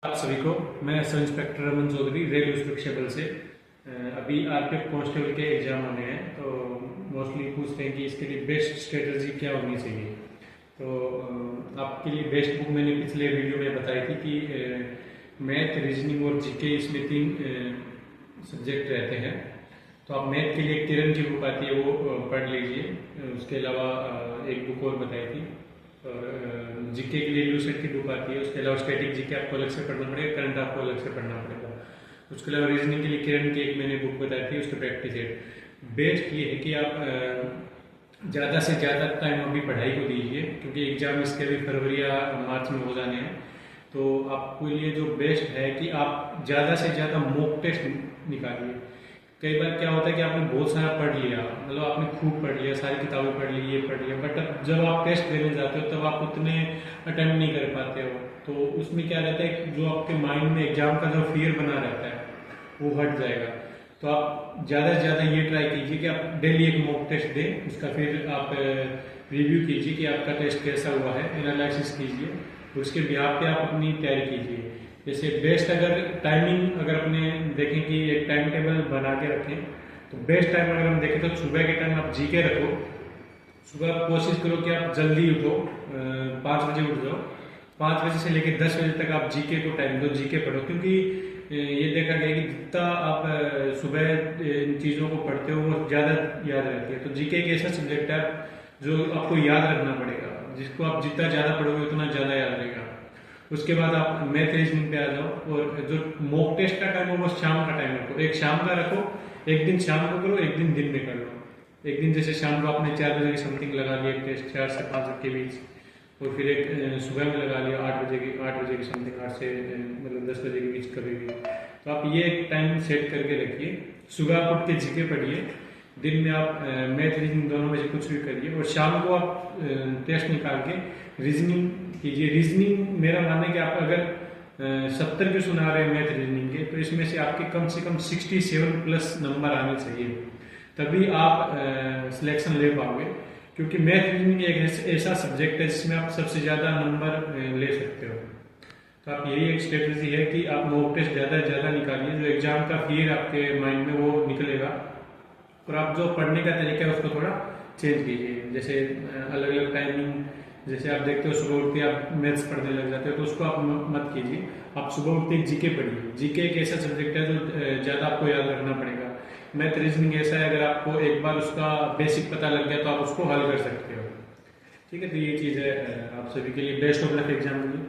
आप सभी को मैं sub inspector Raman Chaudhary railway सुरक्षा बल से अभी आरपीएफ कांस्टेबल के एग्जाम होने हैं तो मोस्टली पूछते हैं कि इसके लिए बेस्ट स्ट्रेटजी क्या होनी चाहिए। तो आपके लिए बेस्ट बुक मैंने पिछले वीडियो में बताई थी कि मैथ रीजनिंग और जीके इसमें 3 सब्जेक्ट रहते हैं। तो आप मैथ के लिए किरण की बुक आती है वो पढ़ लीजिए। उसके अलावा एक बुक और बताई थी और जीके के लिए यूसेट की बुक आती है। उसके अलावा स्टैटिक जीके आपको अलग से पढ़ना पड़ेगा, करंट आपको अलग से पढ़ना पड़ेगा। उसके अलावा रीजनिंग के लिए किरण की एक मैंने बुक बताई थी, उसका प्रैक्टिस सेट। बेस्ट ये है कि आप ज़्यादा से ज़्यादा टाइम अभी पढ़ाई को दीजिए क्योंकि एग्जाम इसके भी फरवरी या मार्च में हो जाने हैं। तो आपके लिए जो बेस्ट है कि आप ज़्यादा से ज़्यादा मॉक टेस्ट निकालिए। कई बार क्या होता है कि आपने बहुत सारा पढ़ लिया, मतलब आपने खूब पढ़ लिया, सारी किताबें पढ़ ली, ये पढ़ लिया, बट अब जब आप टेस्ट देने जाते हो तब आप उतने अटेम्प्ट नहीं कर पाते हो। तो उसमें क्या रहता है कि जो आपके माइंड में एग्जाम का जो फियर बना रहता है वो हट जाएगा। तो आप ज़्यादा से ज़्यादा ये ट्राई कीजिए कि आप डेली एक मॉक टेस्ट दें, उसका फिर आप रिव्यू कीजिए कि आपका टेस्ट कैसा हुआ है, एनालिसिस कीजिए, उसके बिहाफ पे आप अपनी तैयारी कीजिए। जैसे बेस्ट अगर टाइमिंग अगर अपने देखें कि एक टाइम टेबल बना के रखें तो बेस्ट टाइम अगर हम देखें तो सुबह के टाइम आप जीके रखो। सुबह आप कोशिश करो कि आप जल्दी उठो, 5 बजे उठ जाओ। 5 बजे से लेकर 10 बजे तक आप जीके को टाइम दो, जीके पढ़ो। क्योंकि ये देखा गया कि जितना आप सुबह इन चीज़ों को पढ़ते हो वो ज़्यादा याद रहती है। तो जीके एक ऐसा सब्जेक्ट है जो आपको याद रखना पड़ेगा, जिसको आप जितना ज़्यादा पढ़ोगे उतना ज़्यादा याद रहेगा। उसके बाद आप मैथ रीजनिंग पे आ जाओ और जो मॉक टेस्ट का टाइम हो वो शाम का टाइम रखो। एक शाम का रखो, एक दिन शाम को करो, एक दिन में कर लो। एक दिन जैसे शाम को आपने 4 बजे की समथिंग लगा लिया एक टेस्ट, 4 से 5 के बीच, और फिर एक सुबह में लगा लिया 8 बजे की समथिंग, 8 से मतलब 10 बजे के बीच कभी भी। तो आप ये एक टाइम सेट करके रखिए। सुबह आप उठ के जीके पढ़िए, दिन में आप मैथ रीजनिंग दोनों में से कुछ भी करिए, और शाम को आप टेस्ट निकाल के रीजनिंग कीजिए। रीजनिंग मेरा मानना है कि आप अगर 70 के सुना रहे हैं मैथ रीजनिंग के तो इसमें से आपके कम से कम 67 प्लस नंबर आने चाहिए, तभी आप सिलेक्शन ले पाओगे। क्योंकि मैथ रीजनिंग एक ऐसा सब्जेक्ट है जिसमें आप सबसे ज़्यादा नंबर ले सकते हो। तो आप यही एक स्ट्रेटजी है कि आप मॉक टेस्ट ज़्यादा से ज़्यादा निकालिए, जो एग्जाम का फियर आपके माइंड में वो निकलेगा। और आप जो पढ़ने का तरीका है उसको थोड़ा चेंज कीजिए। जैसे अलग अलग टाइमिंग, जैसे आप देखते हो सुबह उठते आप मैथ्स पढ़ने लग जाते हो तो उसको आप मत कीजिए। आप सुबह उठते जीके पढ़िए। जीके एक ऐसा सब्जेक्ट है जो ज़्यादा आपको याद रखना पड़ेगा। मैथ रीजनिंग ऐसा है अगर आपको एक बार उसका बेसिक पता लग गया तो आप उसको हल कर सकते हो। ठीक है, तो ये चीज़ है। आप सभी के लिए बेस्ट ऑफ लक एग्जाम में।